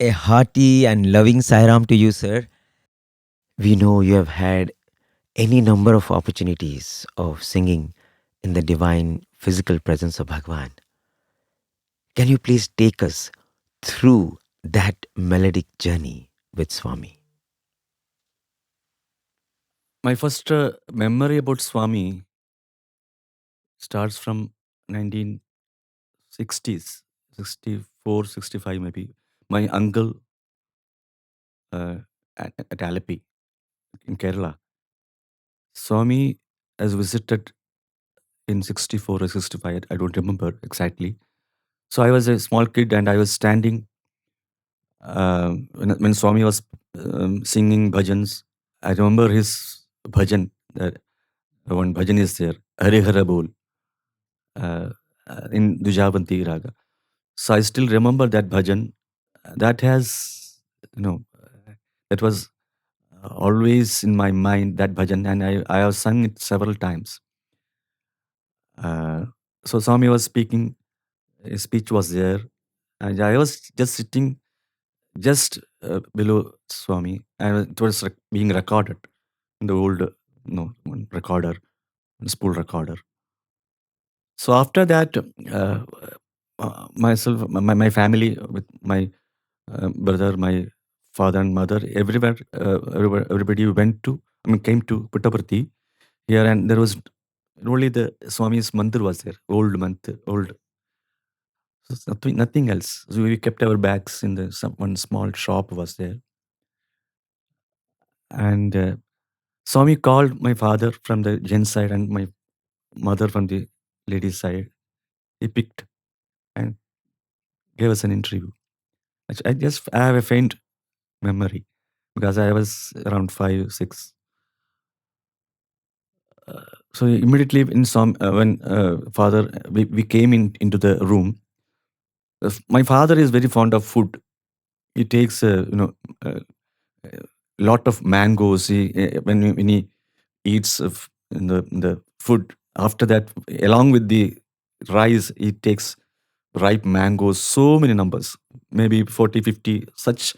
A hearty and loving Sairam to you, sir. We know you have had any number of opportunities of singing in the divine physical presence of Bhagavan. Can you please take us through that melodic journey with Swami? My first memory about Swami starts from 1960s, 64, 65 maybe. My uncle at Alapi in Kerala. Swami has visited in 64 or 65, I don't remember exactly. So I was a small kid and I was standing when Swami was singing bhajans. I remember his bhajan, that one bhajan is there, Hare Hare Bol, uh, in Dujavanti Raga. So I still remember that bhajan. That has, you know, that was always in my mind, that bhajan, and I have sung it several times. So Swami was speaking, his speech was there, and I was just sitting just below Swami, and it was being recorded in the old, one recorder, spool recorder. So after that, myself, my family, with my brother, my father and mother, everybody went to, came to Puttaparthi here, and there was only the Swami's mandir was there, old mandir, old. So nothing else. So we kept our bags in the one small shop was there, and Swami called my father from the gent side and my mother from the ladies side. He picked and gave us an interview. I have a faint memory because I was around 5, 6. So immediately in some when father we came into the room. My father is very fond of food. He takes a lot of mangoes. When he eats in the food, after that, along with the rice, he takes ripe mangoes, so many numbers, maybe 40, 50, such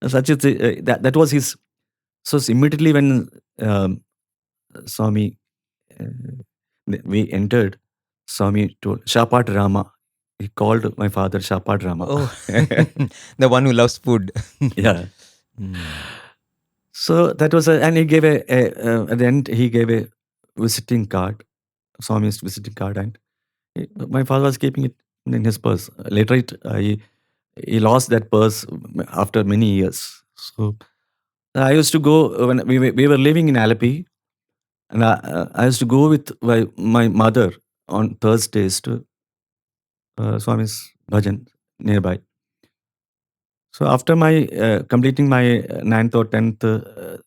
is that was his. So immediately when um, Swami uh, we entered, Swami told Shapat Rama. He called my father Shapat Rama. Oh, the one who loves food. Yeah. Hmm. So that was and he gave at the end he gave a visiting card, Swami's visiting card, and my father was keeping it in his purse. Later, he lost that purse after many years. So I used to go when we were living in Alapi, and I used to go with my mother on Thursdays to Swami's bhajan nearby. So after my completing my ninth or 10th,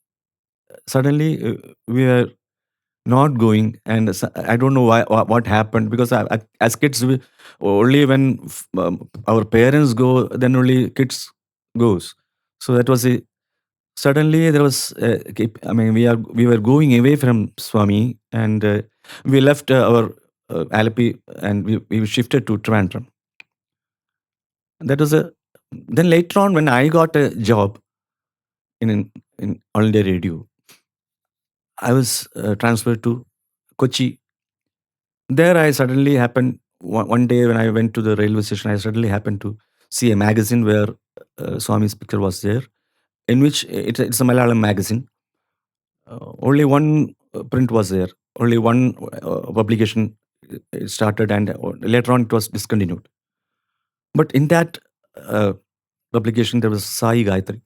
suddenly we were not going, and I don't know why what happened, because as kids we, only when our parents go, then only kids goes. So that was a suddenly there was we were going away from Swami, and we left our Alapi, and we shifted to Trivandrum. That was a then later on when I got a job in All India Radio, I was transferred to Kochi. There I suddenly happened one day when I went to the railway station. I suddenly happened to see a magazine where Swami's picture was there, in which it's a Malayalam magazine. Only one print was there. Only one publication started, and later on it was discontinued. But in that uh, publication, there was Sai Gayatri.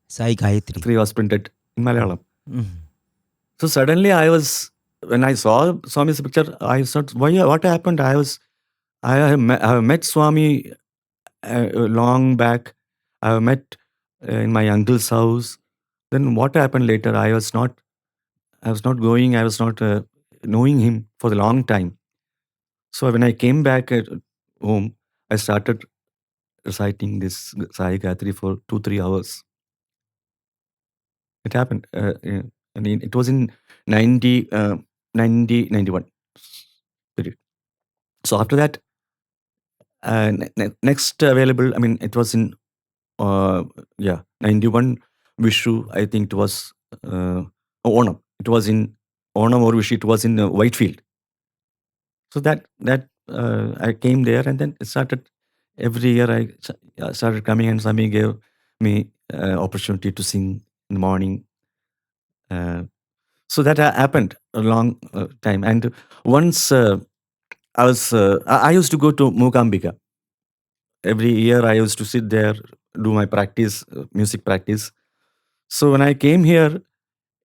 Sai Gayatri. Gayatri was printed in Malayalam. Mhm. So suddenly when I saw Swami's picture, I thought, what happened? I have met Swami long back. I have met in my uncle's house. Then what happened later? I was not going. I was not knowing him for a long time. So when I came back at home, I started reciting this Sai Gayatri for 2, 3 hours. It happened. I mean, it was in 90, 91 period. So after that, next available, I mean, it was in uh, yeah, 91 Vishu, I think it was Onam. It was in Onam or Vishu, it was in Whitefield. So that I came there, and then it started every year. I started coming, and Swami gave me opportunity to sing in the morning. Uh, so that happened a long time. And once I used to go to Mukambika. Every year I used to sit there, do my practice, music practice. So when I came here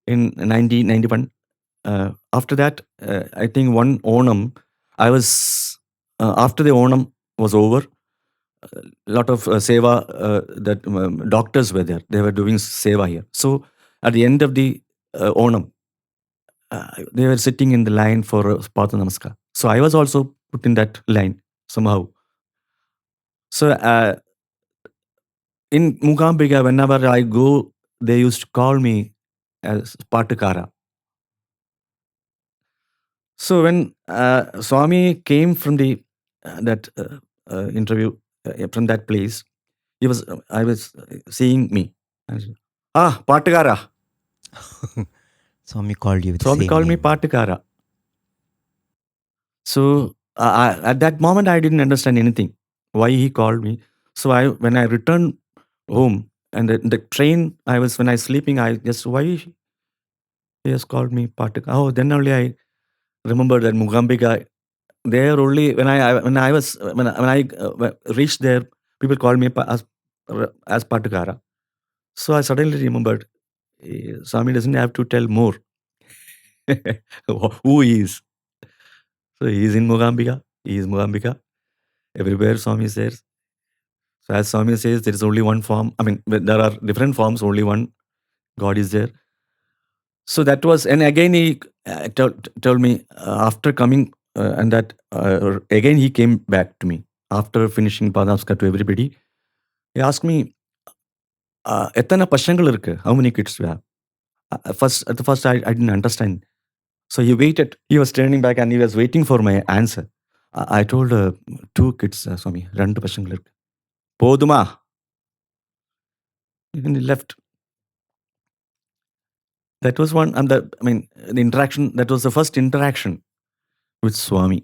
in 1991, after that, I think one Onam, I was, after the Onam was over, a lot of seva, that doctors were there. They were doing seva here. So at the end of the Onam, they were sitting in the line for Pada Namaskar. So I was also put in that line somehow. So in Mugambika, whenever I go, they used to call me as Patukara. So when Swami came from the that interview from that place, I was seeing me. I said, Patukara. Swami called you with the Swami same called me name. Patukara. So at that moment, I didn't understand anything. Why he called me. So when I returned home and the train, when I was sleeping, I just, why he has called me Patukara. Oh, then only I remember that Mugambika. There only when I was when I reached there, people called me as Patukara. So I suddenly remembered, Swami doesn't have to tell more who he is. So he is in Mugambika. He is Mugambika. Everywhere Swami says. So as Swami says, there is only one form. I mean, there are different forms. Only one God is there. So that was, and again he told me after coming, and that again he came back to me after finishing Padamska to everybody. He asked me, எத்தனை பசங்கள் இருக்கு? How many kids you have? At the first, I didn't understand. So he waited. He was turning back and he was waiting for my answer. I told two kids, Swami, ரெண்டு பசங்கள் இருக்கு. போதுமா? And he left. That was one, and the interaction, that was the first interaction with Swami.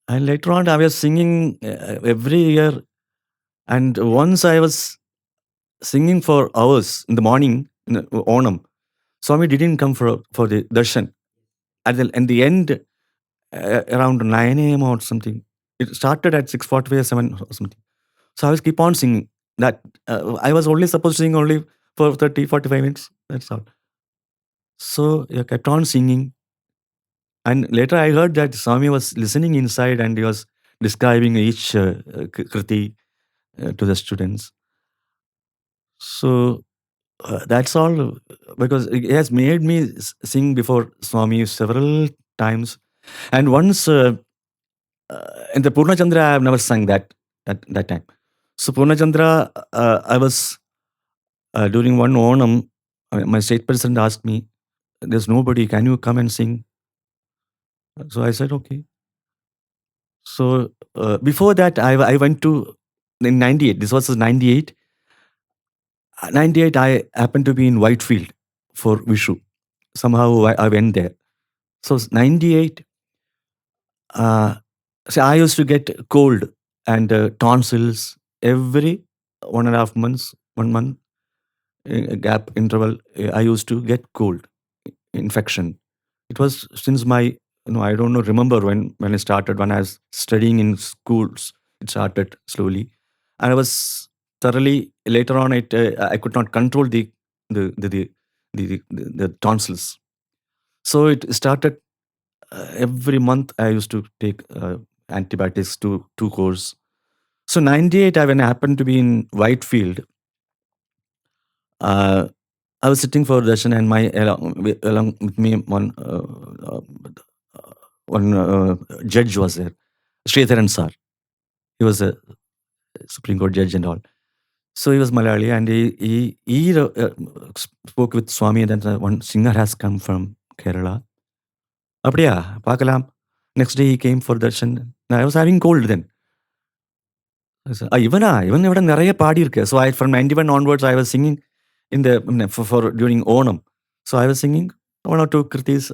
And later on, I was singing every year. And once I was singing for hours in the morning, in Onam. Swami didn't come for the darshan. In the end, around 9 a.m. or something. It started at 6:45 or 7 or something. So I was keep on singing. That I was only supposed to sing only for 30, 45 minutes. That's all. So I kept on singing. And later I heard that Swami was listening inside and he was describing each kriti to the students. So that's all, because it has made me sing before Swami several times. And once in the Purnachandra, I have never sung that time. So Purnachandra, I was during one Onam, my state president asked me, "There's nobody. Can you come and sing?" So I said, "Okay." So before that, I went to in '98. This was 98. 98, I happened to be in Whitefield for Vishu. Somehow I went there. So 98, see, I used to get cold and tonsils every 1.5 months, 1 month gap interval. I used to get cold infection. It was since my, I don't know, remember when it started, when I was studying in schools, it started slowly. And I was thoroughly, later on, I could not control the tonsils. So it started every month I used to take antibiotics, two course. So 98, when I happened to be in Whitefield, uh, I was sitting for darshan, and along with me one judge was there, Sridharan sir. He was a Supreme Court judge and all. So he was Malayali, and he spoke with Swami, and then one singer has come from Kerala. அப்படியா, பார்க்கலாம். Next day he came for darshan. I was having cold then. even ഇവിടെ നിറയെ പാടിയിരിക്കുക. So from 91 onwards, I was singing in the for during Onam. So I was singing one or two kritis.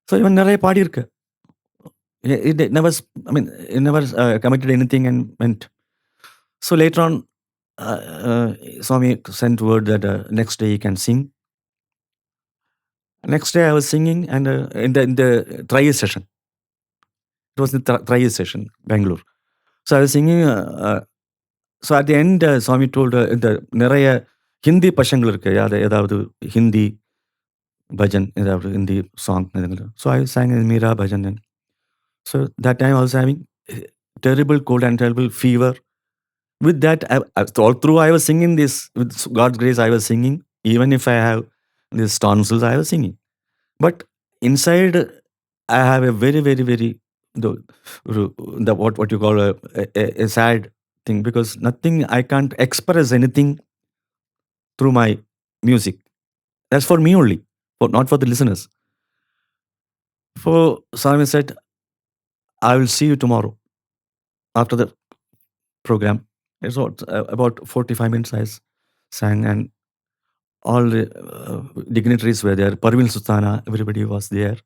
So even നിറയെ പാടിയിരിക്കുക. It never, it never committed anything and went. So later on, Swami sent word that next day he can sing. Next day I was singing, and in the trial session. It was the trial session, Bangalore. So I was singing. So at the end, Swami told the நிறைய ஹிந்தி பசங்கள் இருக்கு, ஏதாவது ஹிந்தி பஜன், ஏதாவது Hindi song. So I sang in Meera bhajan. And so that time I was having terrible cold and terrible fever. With that, all through I was singing this. With God's grace, I was singing. Even if I have these tonsils, I was singing. But inside, I have a very, very, very the what you call a sad thing, because nothing, I can't express anything through my music. That's for me only, not for the listeners. For Swami said, I will see you tomorrow after the program. It's about 45 minutes I sang, and all the dignitaries were there. Parveen Sultana, everybody was there.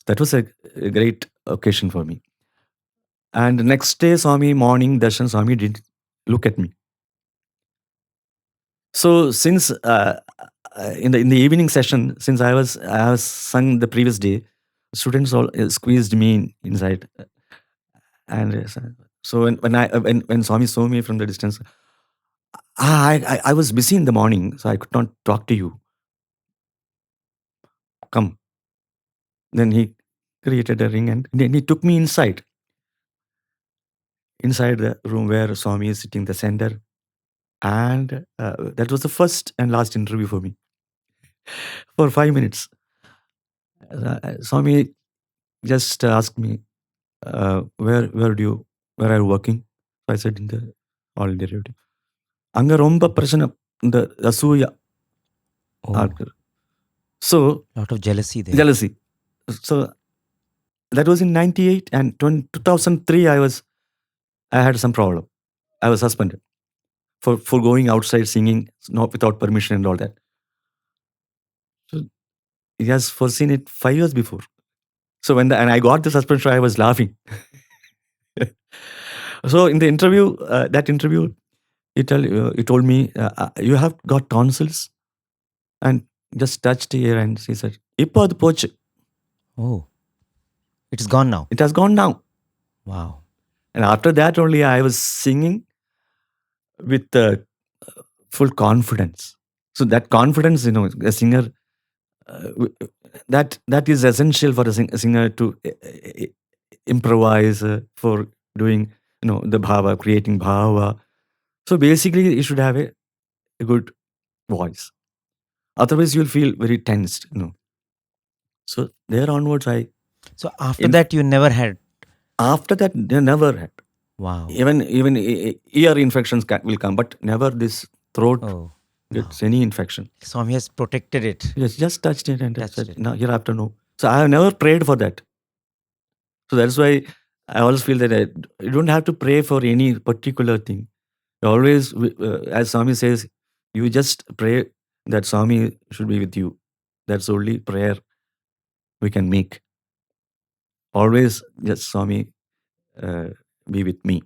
That was a great occasion for me. And next day, Swami morning darshan, Swami didn't look at me. So since in the evening session, since I was sung the previous day, students all squeezed me inside. And so when Swami saw me from the distance, I was busy in the morning, so I could not talk to you. Come. Then he created a ring, and then he took me inside the room where Swami is sitting the center. And that was the first and last interview for me. For 5 minutes, Swami just asked me, where are you working? So I said, in the All India Radio. அங்க ரொம்ப பிரச்சனை, இந்த அசூயா ஆட்கள். So lot of jealousy there. jealousy. So that was in 98, and 2003 I had some problem. I was suspended for going outside singing, not without permission and all that. So he has foreseen it 5 years before. So and I got the suspension, I was laughing. So in the interview, that interview, he told me, you have got tonsils, and just touched here, and he said, "Ipo adu pochu." Oh, it's gone now. It has gone now. Wow. And after that only I was singing with full confidence. So that confidence, a singer, that is essential for a singer to improvise, for doing, the bhava, creating bhava. So basically, you should have a good voice. Otherwise, you'll feel very tensed, So there onwards, So after that, you never had. After that, they never had. Wow. Even ear infections will come, but never this throat Oh, gets any infection. Swami has protected it. Yes, just touched it and Touched said, it. no, hereafter no. So I have never prayed for that. So that's why I always feel that you don't have to pray for any particular thing. You always, as Swami says, you just pray that Swami should be with you. That's the only prayer we can make. Always just Swami be with me.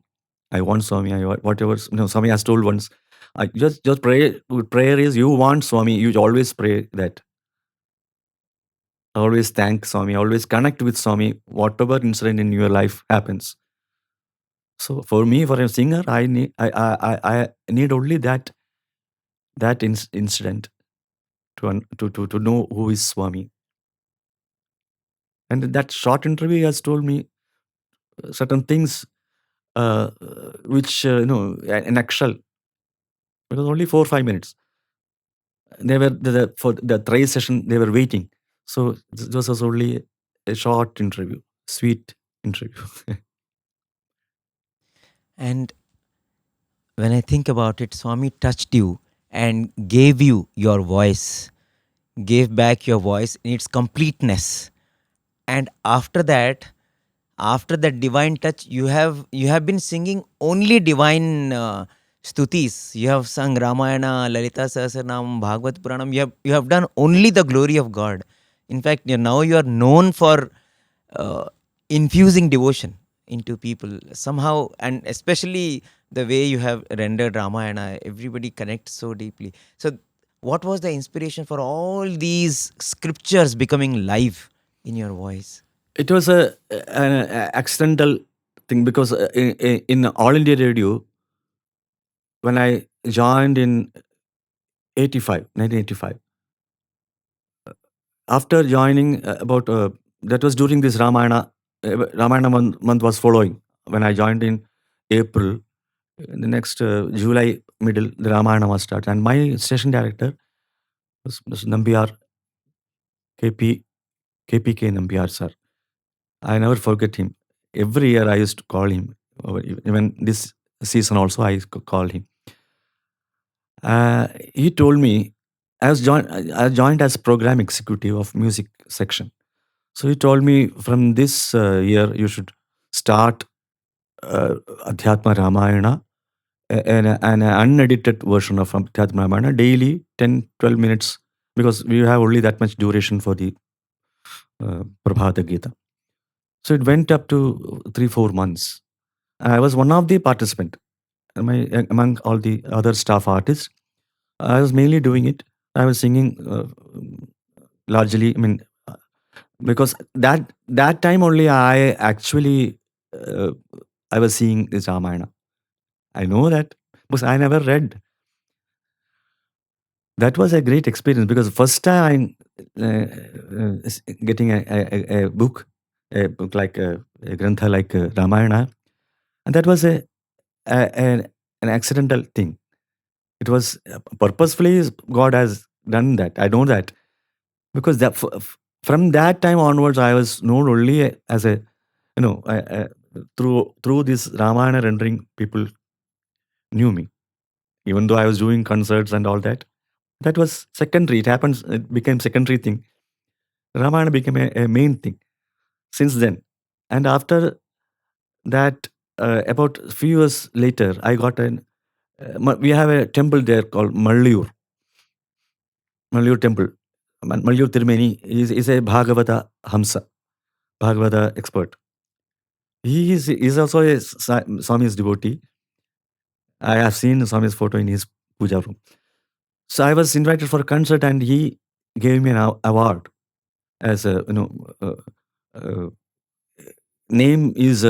I want Swami. Whatever, Swami has told once. I just pray. Prayer is, you want Swami. You always pray that. Always thank Swami. Always connect with Swami. Whatever incident in your life happens. So for me, for a singer, I need only that incident to know who is Swami. And that short interview has told me certain things, which in actual, because only 4 or 5 minutes. They were for the trial session. They were waiting. So this was only a short interview, sweet interview. And when I think about it, Swami touched you and gave you your voice, gave back your voice in its completeness. And after that, after that divine touch, you have been singing only divine stutis. You have sung Ramayana, Lalita Sahasranam, Bhagavad Puranam. You have done only the glory of God. In fact, now you are known for infusing devotion into people somehow, and especially the way you have rendered Ramayana, everybody connects so deeply. So, what was the inspiration for all these scriptures becoming live in your voice? It was an accidental thing because in All India Radio, when I joined in 1985, after joining that was during this Ramayana month was following. When I joined in April, the next July middle, the Ramayana was started. And my station director was Nambiar, KP, KPK Nambiar, sir. I never forget him. Every year I used to call him. Even this season also I called him. He told me, I joined as program executive of music section. So he told me, from this year you should start Adhyatma Ramayana, an unedited version of Adhyatma Ramayana, daily 10-12 minutes, because we have only that much duration for the Prabhata Gita. So it went up to 3-4 months. I was one of the participant among all the other staff artists. I was mainly doing it. I was singing largely. I mean, because that time only I actually I was seeing this Ramayana. I know that because I never read. That was a great experience because first time getting a book like a grantha like Ramayana, and that was an accidental thing. It was purposefully God has done that. I know that because from that time onwards, I was known only as a through this Ramayana rendering, people knew me, even though I was doing concerts and all that. That was secondary. It happens. It became secondary thing. Ramayana became a main thing since then. And after that, about a few years later, I got an. We have a temple there called Mallur temple. Mallur Tirumeni is a Bhagavata Hamsa, Bhagavata expert. He is also a Swami's devotee. I have seen Swami's photo in his puja room. So I was invited for a concert, and he gave me an award as a uh, name is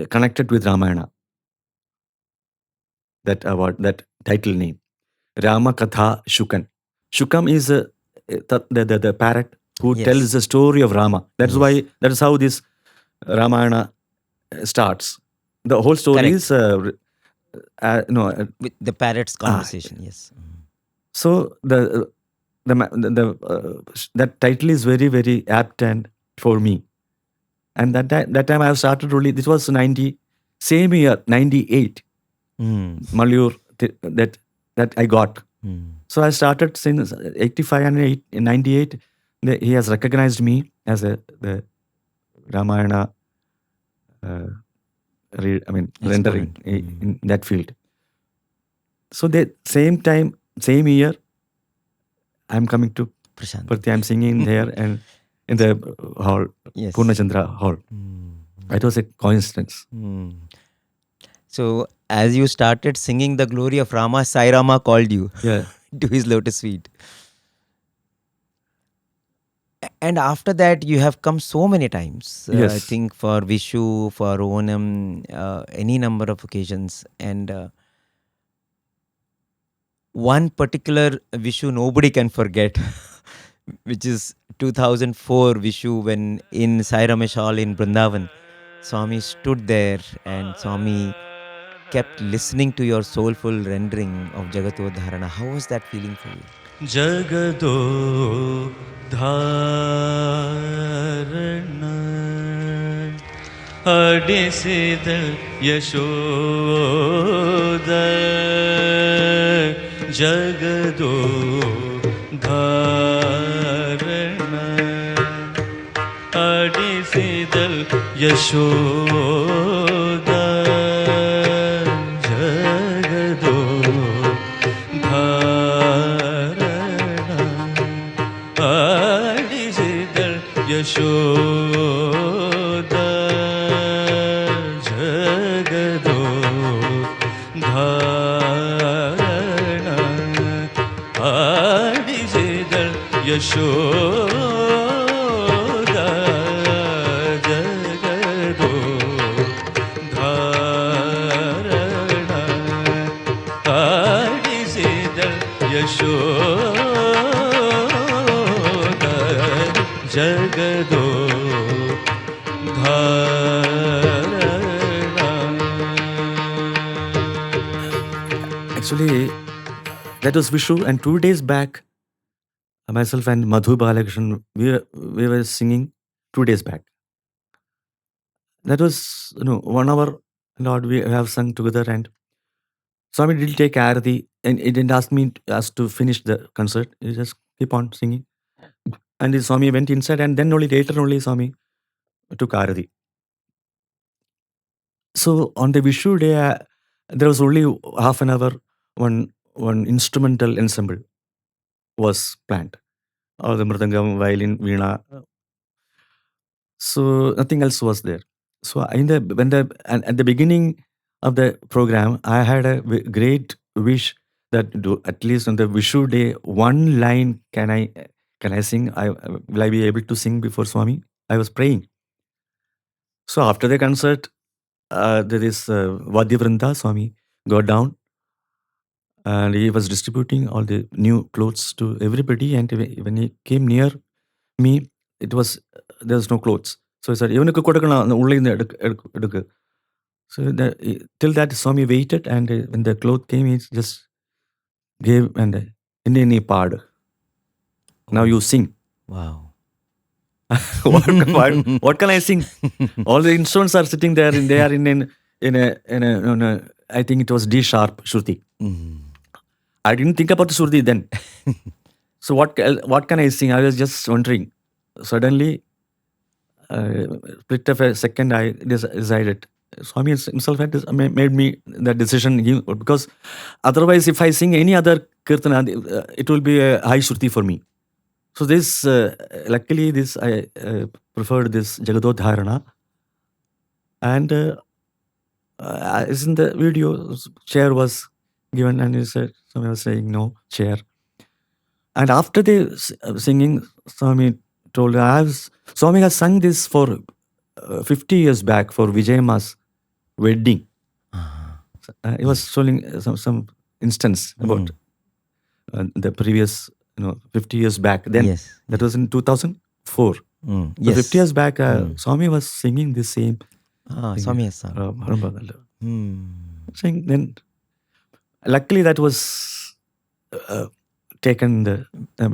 connected with Ramayana. That award, that title name, Rama Katha Shukan. Shukam is the parrot who tells the story of Rama. That's why that is how this Ramayana starts. The whole story is with the parrot's conversation. Yes. So that title is very, very apt and for me. And that time I have started only. This was same year 98. Mallur that I got. So I started since 85 and 98. He has recognized me as the Ramayana. Rendering in that field. So the same year, I'm coming to Prasanthi. I'm singing there and in the hall, Purnachandra hall. It was a coincidence. So as you started singing the glory of Rama, Sai Rama called you to his lotus feet. And after that, you have come so many times. I think for Vishu, for Onam, any number of occasions. And one particular Vishu nobody can forget, which is 2004 Vishu, when in Sai Ramesh Hall in Vrindavan, Swami stood there and Swami kept listening to your soulful rendering of Jagatodharana. How was that feeling for you? Jagatodharana Adisidal Yashoda Jagatodharana Adisidal Yashoda ಜಗದೋ ಧಾರಣ ಆಡಿಸಿದಳ್ ಯಶೋದ ಜಗದೋ ಧಾರಣ ಆಡಿಸಿದಳ್ ಯಶೋದ ಜಗದೋ ಧಾರಣ ಆಡಿಸಿದಳ್ Yashoda ಜಗದೋ Actually, that was Vishu, and 2 days back, myself and Madhu Balakrishnan, we were singing 2 days back. That was 1 hour, Lord, we have sung together, and Swami didn't take Arati, and he didn't ask us to finish the concert. He just keep on singing. And the Swami went inside, and then only later only Swami took Arati. So on the Vishu day, there was only half an hour, one instrumental ensemble was planned. All the mridangam, violin, veena. So nothing else was there. So at the beginning of the program, I had a great wish that at least on the Vishu day, one line can I sing? Will I be able to sing before Swami? I was praying. So after the concert, there is Vadya Vrinda Swami got down, and he was distributing all the new clothes to everybody. And when he came near me, there was no clothes. So he said, "Ivanukku kodukkanam, andha ulla irundhu edukku." So till that Swami waited, and when the cloth came, he just gave and inni paad. Now you sing. Wow. what can I sing? All the instruments are sitting there, and they are in a I think it was D sharp Shruti. I didn't think about the Shruti then. So what can I sing? I was just wondering. Suddenly, split of a second, I decided. Swami himself had made me that decision, because otherwise, if I sing any other kirtana, it will be a high Shruti for me. So this, luckily, I preferred this Jagadodharana. And as in the video, chair was given, and he said, Swami was saying, no, chair. And after the singing, Swami told, Swami has sung this for 50 years back for Vijayama's wedding. He was showing some instance about the previous 50 years back. Then Yes. that was in 2004. So Yes. 50 years back, Swami was singing the same. Swami has sung. Saying, then luckily that was taken, the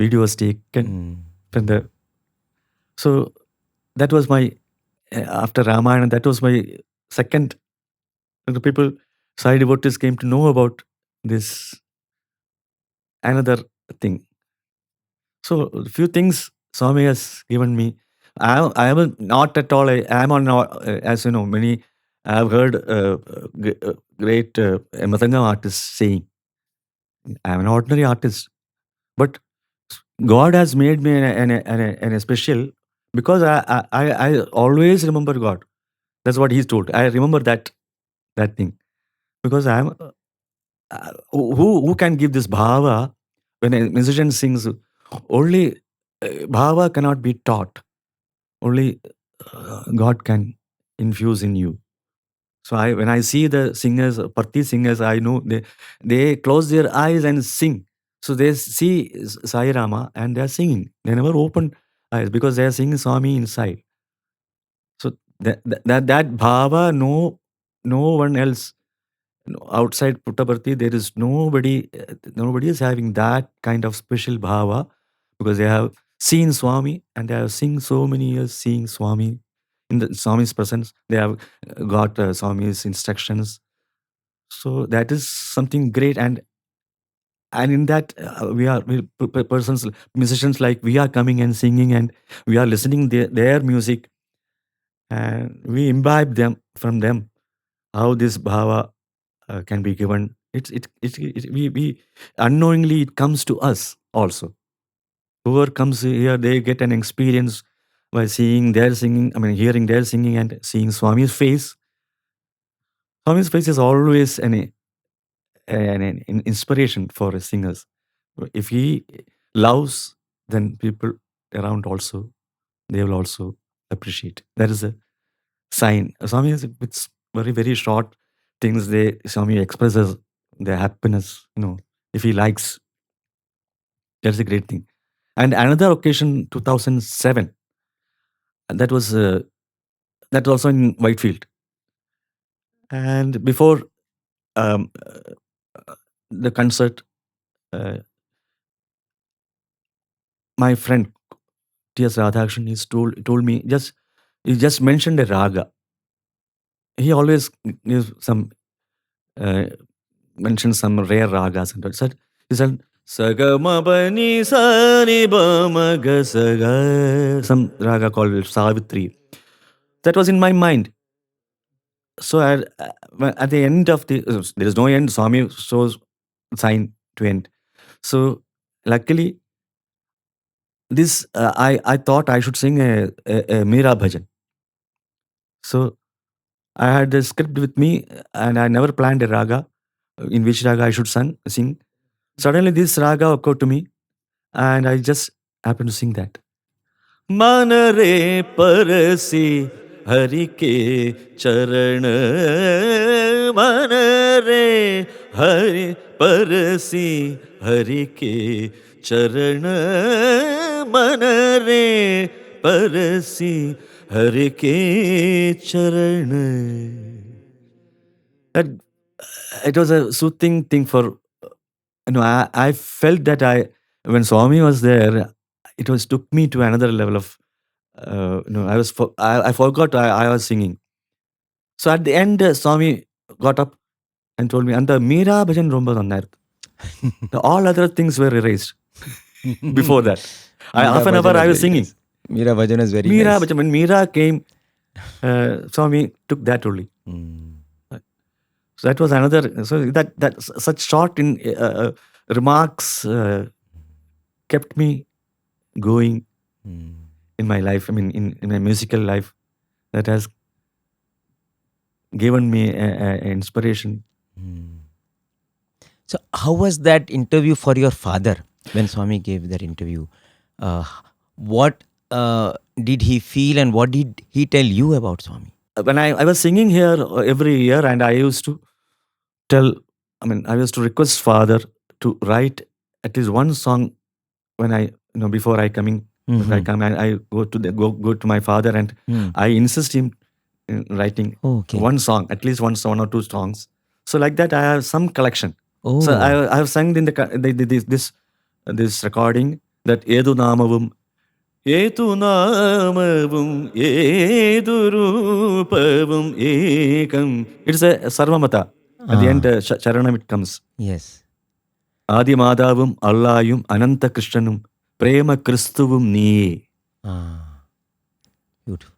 video was taken from the. So that was my after Ramayana. That was my second. The people, Sai devotees, came to know about this another thing. So a few things Swami has given me. I am not at all. I am on, as you know, many. I have heard great Mridangam artists saying, I am an ordinary artist, but God has made me an a special, because I always remember God. That's what He's told. I remember that thing, because I am who can give this bhava when a musician sings. Only bhava cannot be taught. Only God can infuse in you. So when I see the singers, Parthi singers, I know they close their eyes and sing. So they see Sai Rama and they are singing. They never open eyes, because they are singing Swami inside. So that bhava, no one else outside Puttaparthi, there is nobody is having that kind of special bhava, because they have seen Swami and they have seen so many years seeing Swami in the Swami's presence. They have got Swami's instructions. So that is something great, and in that persons, musicians like we are coming and singing, and we are listening their music. and we imbibe them from them. How this bhava can be given. We unknowingly it comes to us also. Whoever comes here, they get an experience by seeing their singing. I mean, hearing their singing and seeing Swami's face. Swami's face is always an inspiration for singers. If he loves, then people around also they will also appreciate. That is a sign. Swami is with very very short things. Swami expresses their happiness. If he likes, that's a great thing. And another occasion, 2007, that was that also in Whitefield. And before um, the concert, uh, my friend T.S. Radhakrishnan told me he just mentioned a raga. He always gives some uh, mentioned some rare ragas and all. He said Saga ma pa ni sa ni ba ma ga sa ga, some raga called Savitri. That was in my mind. So at the end of there is no end. Swami shows sign to end. So luckily, this I thought I should sing a Meera bhajan. So I had the script with me, and I never planned a raga in which raga I should sing. Suddenly, this raga occurred to me, and I just happened to sing that. मन रे परसी हरि के चरण मन रे हरि परसी हरि के चरण मन रे परसी हरि के चरण. That it was a soothing thing for I felt that when Swami was there, it was took me to another level of I forgot I was singing. So at the end, Swami got up and told me, and the Meera Bhajan Romba on earth. All other things were erased before that. Meera Half an bhajan hour was I was very singing. nice. Meera bhajan is very Meera nice. Bhajan, when Meera came, Swami took that only. So that was another. So that such short in remarks kept me going in my life. I mean, in my musical life, that has given me a inspiration. So, how was that interview for your father when Swami gave that interview? What did he feel and what did he tell you about Swami? When I was singing here every year, and I used to I used to request Father to write at least one song when before I coming. When I come, I go to my father, and I insist him in writing Okay. one song, at least one or two songs. So like that, I have some collection. So Oh. I have sung in this recording that Edu Namavum Etu Namavum Edu Rupavum Ekam. It's a Sarvamata. At the end, Charanam it comes. Yes. Adi Madhavum Allayum Ananta Krishnanum Prema Kristuvum Niye. Beautiful.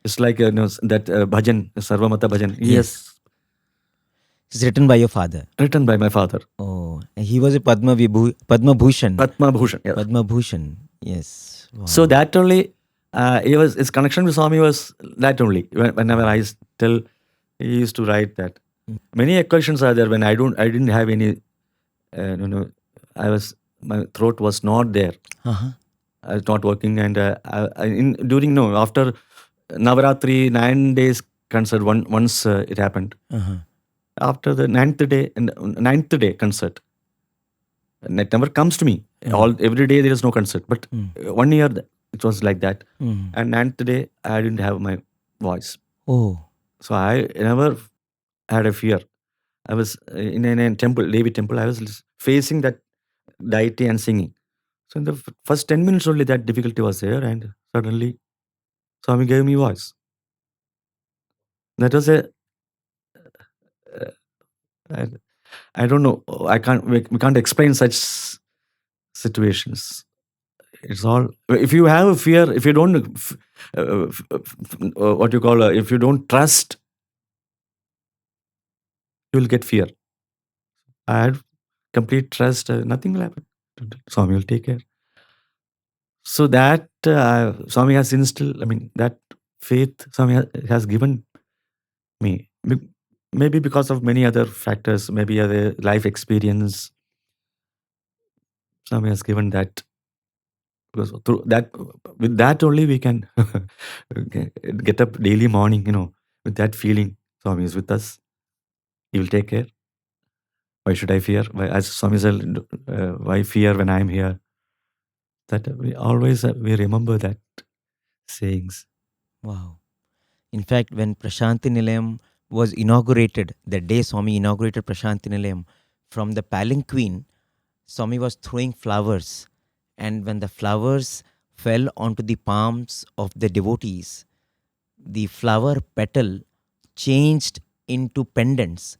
It's like that bhajan, Sarvamata bhajan. Yes. It's written by your father. Written by my father. Oh, he was a Padma Bhushan. Padma Bhushan. Yes. Padma Bhushan. Yes. Wow. So that only, his connection with Swami was that only. Whenever I tell, he used to write that. Many occasions are there when I didn't have any, my throat was not there. I was not working, and after Navaratri 9 days concert, once it happened. After the ninth day concert, and it never comes to me. Every day there is no concert, but 1 year it was like that. And ninth day I didn't have my voice. Oh. So I never had a fear. I was in a temple, Devi temple. I was facing that deity and singing. So in the first 10 minutes only, that difficulty was there, and suddenly Swami gave me voice. That was I don't know. We can't explain such situations. It's all. If you have a fear, if you don't, what you call, if you don't trust, you will get fear. I had complete trust. Nothing will happen. Swami will take care. So that Swami has instilled. I mean, that faith Swami has given me. Maybe because of many other factors, maybe other life experience, Swami has given that. Because through that, with that only we can get up daily morning, with that feeling. Swami is with us. He will take care. Why should I fear? Why, as Swami said, why fear when I am here? That we always we remember that sayings. Wow. In fact, when Prasanthi Nilayam was inaugurated, the day Swami inaugurated Prasanthi Nilayam, from the palanquin, Swami was throwing flowers. And when the flowers fell onto the palms of the devotees, the flower petal changed into pendants.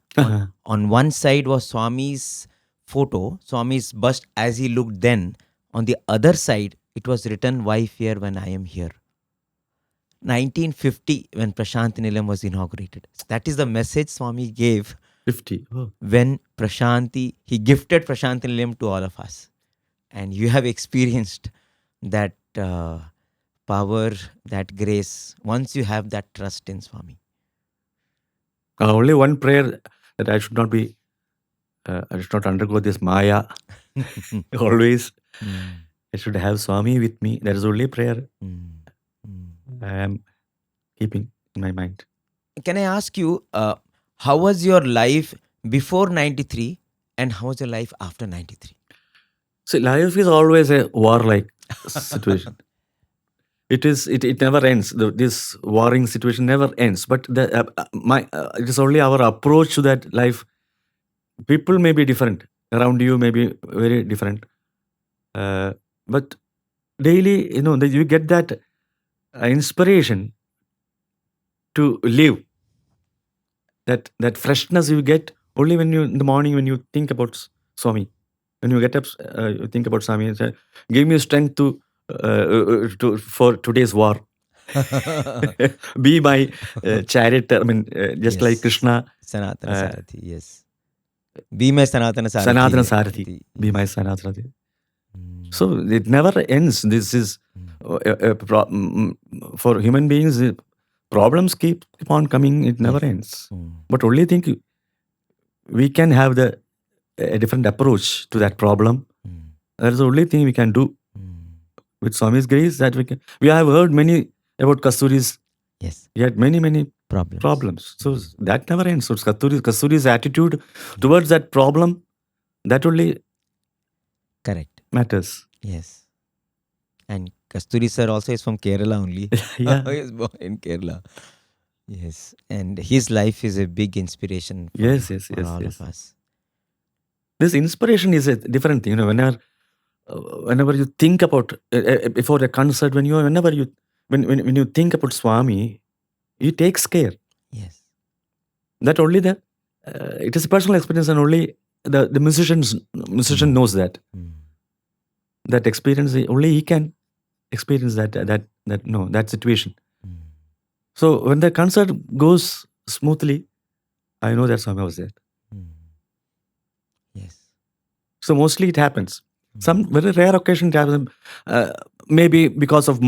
On one side was Swami's photo, Swami's bust as he looked then. On the other side, it was written, "Why fear when I am here?" 1950, when Prasanthi Nilayam was inaugurated. That is the message Swami gave 50. Oh. when he gifted Prasanthi Nilayam to all of us. And you have experienced that power, that grace, once you have that trust in Swami. Only one prayer, that I should not be, I should not undergo this Maya. Always, I should have Swami with me. That is only prayer I am keeping in my mind. Can I ask you, how was your life before 93 and how was your life after 93? See, life is always a warlike situation. It never ends. This warring situation never ends. But it is only our approach to that life. People may be different. Around you may be very different. But daily, you get that inspiration to live. That freshness you get only when in the morning, when you think about Swami. When you get up, you think about Swami and say, give me strength for today's war. Be my charioteer. I mean, just like Krishna. Sanatana Sarathi, yes. Be my Sanatana Sarathi. Sanatana Sarathi. Be my Sanatana Sarathi. So it never ends. This is for human beings. Problems keep on coming. It never ends. But only think we can have a different approach to that problem. That is the only thing we can do. With Swami's grace, that we have heard many about Kasturi's. Yes. He had many problems. So that never ends. So Kasturi's attitude towards that problem, that only correct matters. Yes. And Kasturi sir also is from Kerala only. Yeah. He is born in Kerala. Yes. And his life is a big inspiration for, all of us. This inspiration is a different thing. Whenever you think about before a concert, when you think about Swami, he takes care. Yes. That only it is a personal experience, and only the musician knows that. That experience, only he can experience that situation. So when the concert goes smoothly, I know that Swami was there. Yes. So mostly it happens. Some very rare occasion it happens. Maybe because of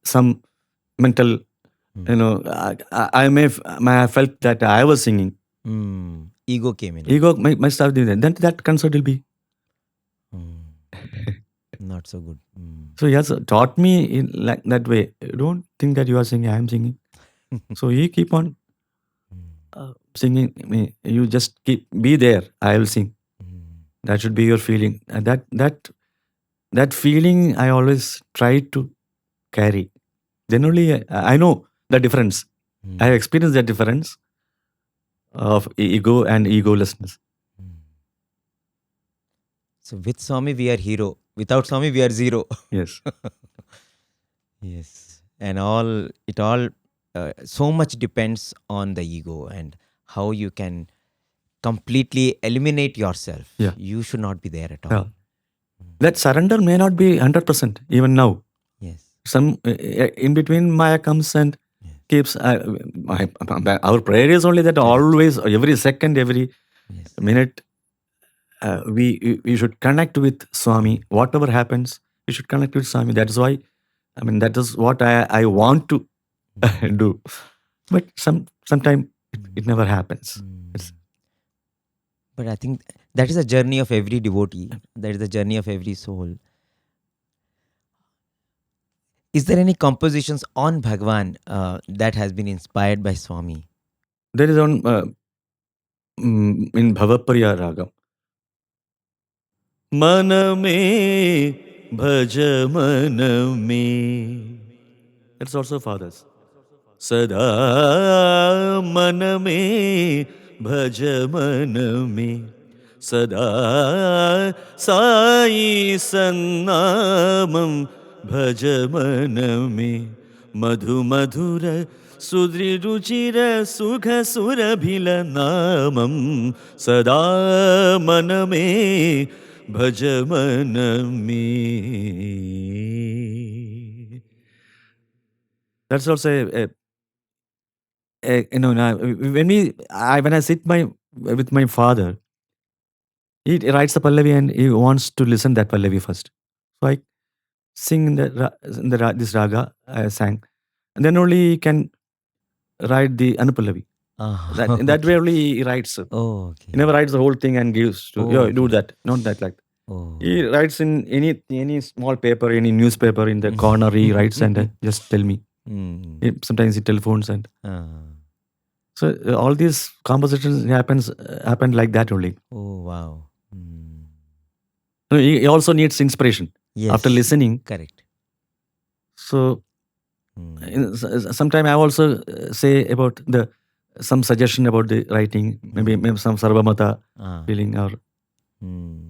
some mental, I may have felt that I was singing. Ego came in. Ego might start doing that. Then that concert will be not so good. So he has taught me in like that way. Don't think that you are singing, I am singing. So you keep on singing. You just be there. I will sing. That should be your feeling. And that feeling I always try to carry. Then only I know the difference. I have experienced that difference of ego and egolessness. So with Swami we are hero. Without Swami we are zero. Yes. Yes. And it all so much depends on the ego and how you can completely eliminate yourself. Yeah. You should not be there at all. Yeah. That surrender may not be 100% even now. Yes. Some in between Maya comes and Yes. keeps. Our prayer is only that Correct. always, every second, every Yes. minute, we should connect with Swami. Whatever happens, we should connect with Swami. That is why, I mean, that is what I want to Mm. do. But sometime it Mm. never happens. Mm. It's, But I think that is a journey of every devotee. That is the journey of every soul. Is there any compositions on Bhagwan that has been inspired by Swami? there is on in Bhavapriya Raga. मन में भज मन में. That's also fathers. सदा मन में भज मन में. सदा साई सन्नामं भज मन में. मधु मधुर सुदृरुचिर सुख सुरभिल नामं सदा मन में भज मन में. That's also now, when I sit with my father, he writes the Pallavi and he wants to listen that Pallavi first. So I sing this raga I sang, and then only he can write the Anupallavi. That in that way Okay. only he writes. Oh, He never okay. writes the whole thing and gives to Oh, do okay. that. Not that like. He Oh. writes in any small paper, any newspaper in the corner. He writes and just tell me. Mm. Sometimes he telephones and Ah. so all these compositions happened like that only. Oh, wow. Mm. So he also needs inspiration after Yes, listening. correct. So Mm. sometime I also say about some suggestion about the writing, maybe some sarvamata Ah. feeling, or Mm.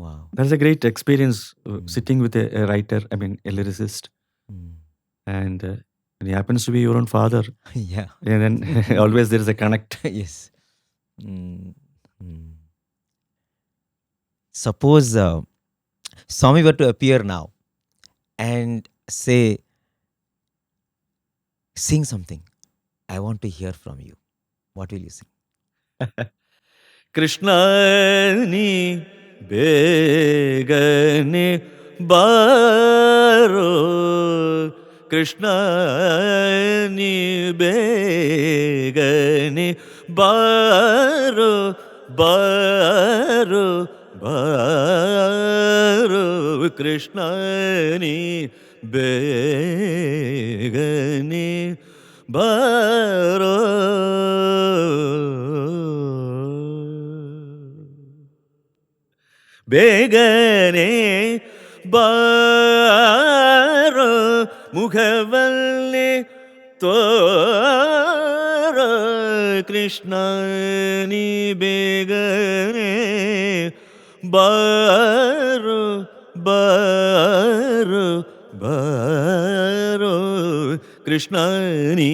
Wow. that's a great experience Mm. sitting with a writer. I mean, a lyricist, Mm. and when he happens to be your own father, Yeah. and then always there is a connect. Yes. Mm. Mm. Suppose Swami were to appear now and say, sing something. I want to hear from you. What will you sing? Krishnani begane baro. Krishnani begane baro. Baro. Baro. Krishnani begane baro. ಬೇಗನೆ ಬಾರೋ ಮುಖವಲ್ಲಿ ತೋರೋ ಕೃಷ್ಣ ನೀ ಬೇಗನೆ ಬಾರೋ ಬಾರೋ ಬಾರೋ ಕೃಷ್ಣ ನೀ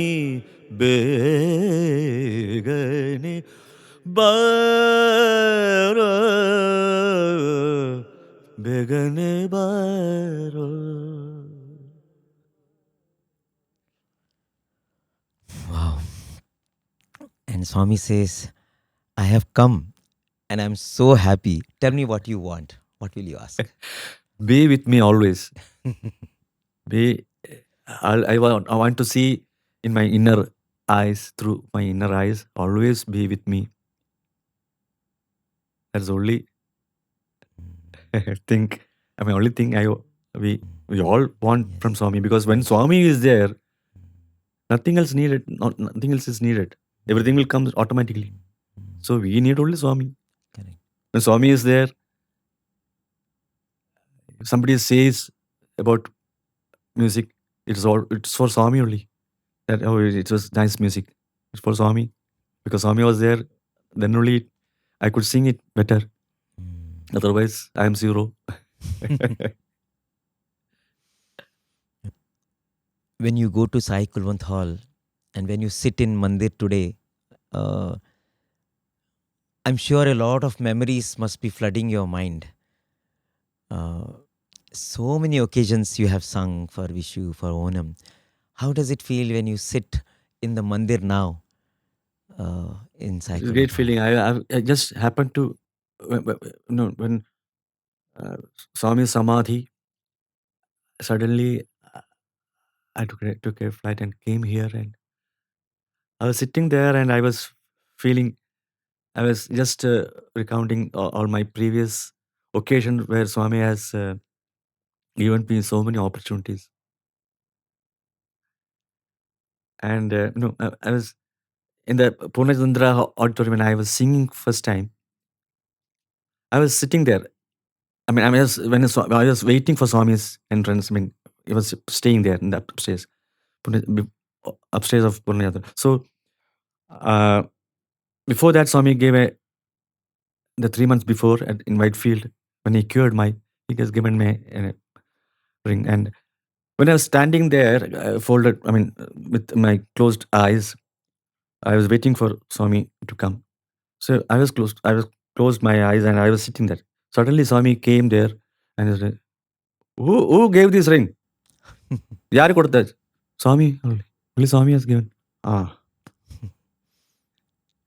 ಬೇಗನೆ ಬಾರೋ ಬೇಗನೆ ಬಾರೋ. Wow. And Swami says, I have come and I'm so happy. Tell me what you want. What will you ask? Be with me always. Be. I want to see in my inner eyes, through my inner eyes. Always be with me. That's only thing. I mean, only thing we all want Yes. from Swami, because when Swami is there, nothing else needed. Nothing else is needed. Everything will come automatically. So we need only Swami. Correct. When Swami is there, if somebody says about music, it's for Swami only. That it was nice music. It's for Swami, because Swami was there. Then only I could sing it better. Mm. Otherwise, I am zero. When you go to Sai Kulwant Hall and when you sit in Mandir today, I'm sure a lot of memories must be flooding your mind. Uh, so many occasions you have sung for Vishu, for Onam. How does it feel when you sit in the mandir now in It's a great Saikolaba? feeling. I just happened to, when uh, Swami Samadhi, suddenly I took a flight and came here, and I was sitting there and I was feeling, I was just recounting all my previous occasions where Swami has given me so many opportunities. And I was in the Purnachandra auditorium when I was singing first time. I was sitting there. I mean, I was waiting for Swami's entrance. I mean, he was staying there in the upstairs, upstairs of Purnachandra. So uh, before that, Swami gave the 3 months before in Whitefield when he cured he has given me a ring. And when I was standing there, folded, I mean, with my closed eyes, I was waiting for Swami to come. So I was closed my eyes and I was sitting there. Suddenly Swami came there and he said, who gave this ring? Yaar kodutha? Swami only. Only Swami has given. Ah.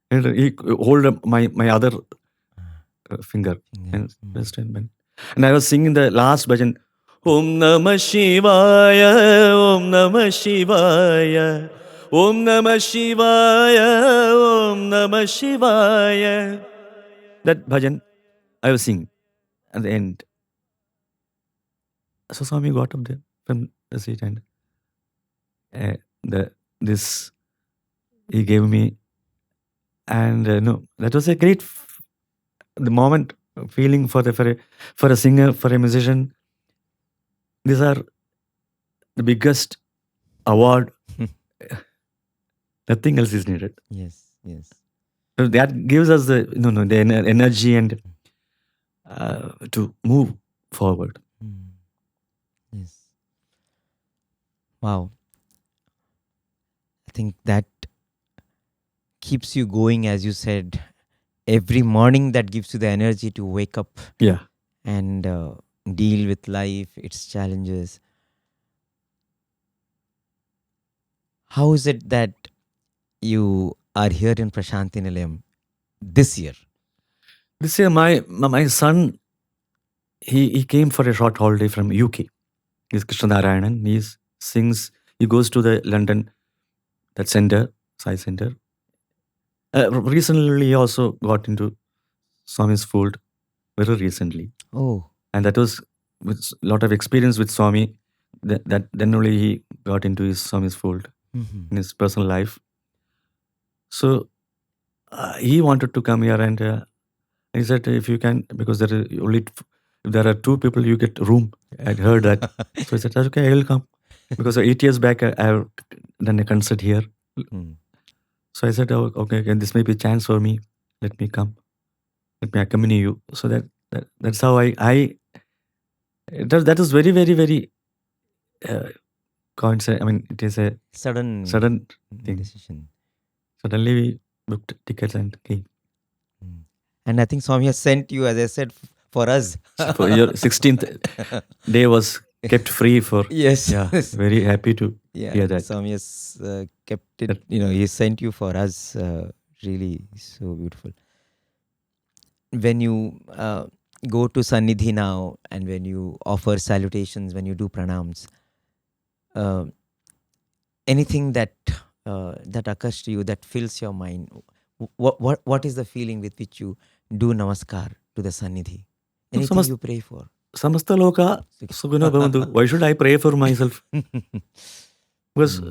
And he hold up my other finger and just and I was singing the last bhajan. Om Namah Shivaya, Om Namah Shivaya, Om Namah Shivaya, Om Namah Shivaya. That bhajan I was singing at the end. So Swami got up there from the seat and this he gave me, and no, that was a great the moment feeling for a singer, for a musician. These are the biggest award. Nothing else is needed. Yes, yes. So that gives us the energy and to move forward. Yes. Wow. I think that keeps you going, as you said, every morning. That gives you the energy to wake up Yeah. and deal with life, its challenges. How is it that you are here in Prasanthi Nilayam this year? This year, my son, he came for a short holiday from UK. He's Krishna Narayanan. Sings. He goes to the London that center, Sai Center. Recently, he also got into Swami's fold very recently, Oh. and that was with a lot of experience with Swami. That then only he got into his Swami's fold in his personal life. So he wanted to come here, and he said, "If you can, because if there are two people, you get room." I'd heard that, so I said, "Okay, I will come." Because 8 years back, I have done a concert here. So I said, "Oh, okay, this may be a chance for me. Let me come. Let me accompany you." So that's how that is very, very, very coincident. I mean, it is a sudden thing. Decision. Suddenly we booked tickets and came. And I think Swami has sent you, as I said, for us. So for your 16th day was kept free for. Yes. Yeah, very happy to hear that. Swami has kept it, he sent you for us. Really so beautiful. When you go to Sannidhi now and when you offer salutations, when you do pranams, anything that occurs to you, that fills your mind, what is the feeling with which you do namaskar to the Sannidhi? Anything you pray for? Samasta loka sukhino bhavantu. Why should I pray for myself? Because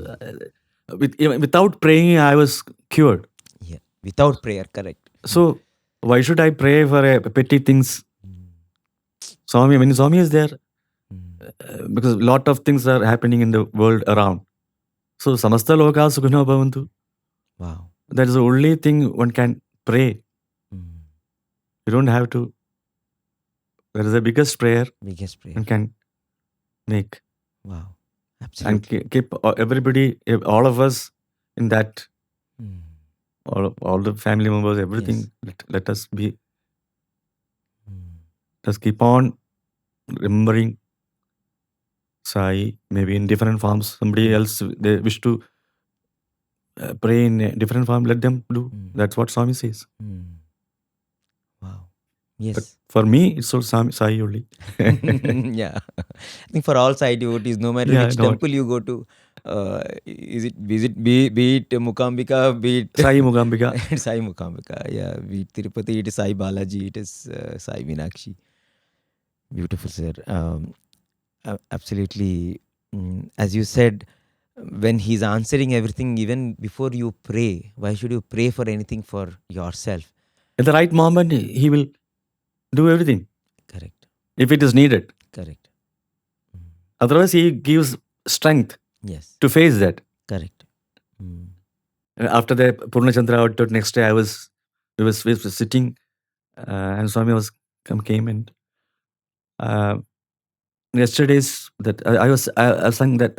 without praying, I was cured. Yeah, without prayer, correct. So why should I pray for petty things? Swami, when Swami is there, because a lot of things are happening in the world around. So samasta loka sukhino bhavantu. Wow. That is the only thing one can pray. You don't have to. That is the biggest prayer one can make. Wow. Absolutely. And keep everybody, all of us in that, all the family members, everything. Let us be. Let's keep on remembering Sai, maybe in different forms. Somebody else, they wish to pray in a different form, let them do. That's what Swami says. Wow. But Yes. for me, it's all Sai only. Yeah. I think for all Sai devotees, no matter Yeah, which no. temple you go to, be it Mukambika, be it Sai Mugambika. Sai Mukambika, yeah, be it Tirupati, it is Sai Balaji, it is Sai Meenakshi. Beautiful, sir. Absolutely. As you said, when he's answering everything, even before you pray, why should you pray for anything for yourself? At the right moment, he will do everything. Correct. If it is needed. Correct. Otherwise, he gives strength Yes. to face that. Correct. After the Purnachandra outdoor, next day we was sitting, and Swami came and yesterday's that I sang that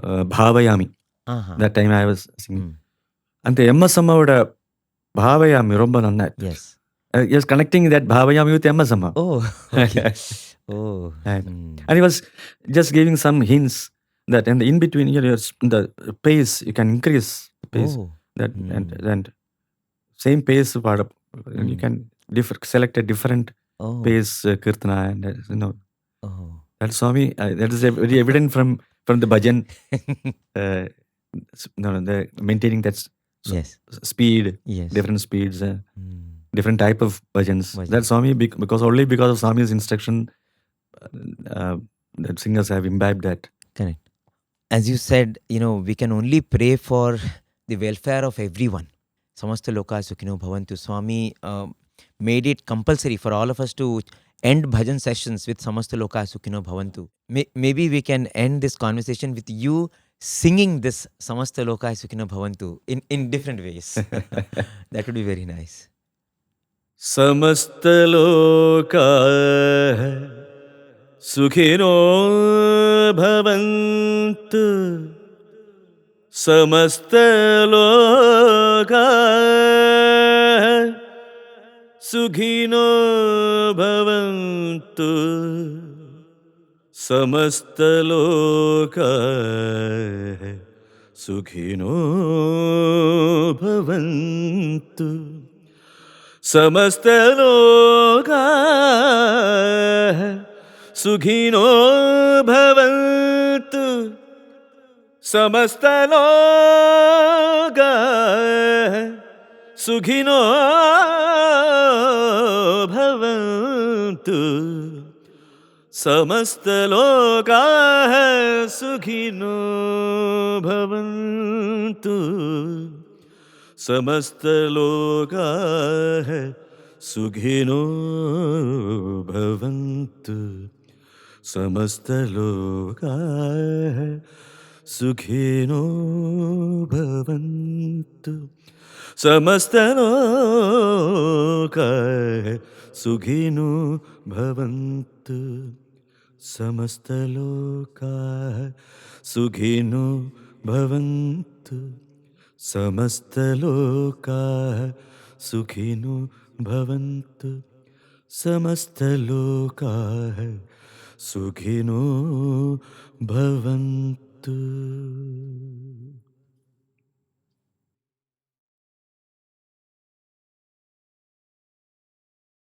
Bhavayami. That time I was singing. And the Emma Bhavayami Romba Nanna. Yes. He was connecting that Bhavayami with Emma Sama. Oh, okay. Oh. And he was just giving some hints that in between the pace, you can increase the pace. Oh. That and same pace, you can select a different pace kirtana, and Oh. that's Swami. That is very evident from the bhajan. The maintaining that Yes. speed, Yes. different speeds, different type of bhajans. That's Swami because only because of Swami's instruction, that singers have imbibed that. Correct. As you said, we can only pray for the welfare of everyone. Samasta loka sukhino bhavantu. Swami made it compulsory for all of us to end bhajan sessions with Samasta loka sukhino bhavantu. Maybe we can end this conversation with you singing this Samasta loka sukhino bhavantu in different ways. That would be very nice. समस्त लोका सुखिनो भवन्तु समस्त लोका सुखिनो भवन्तु समस्त लोका सुखिनो भवन्तु समस्त लोका सुखिनो भवन्तु समस्त लोका सुखिनो भवन्तु समस्त लोका सुखिनो भवन्तु समस्त लोका सुखिनो भवन्तु समस्त लोका सुखिनो भवन्तु समस्त लोका सुखिनो भवन्तु समस्त लोका सुखिनो भवन्तु समस्त लोका सुखिनो भवन्तु समस्त लोका सुखिनो भवन्तु.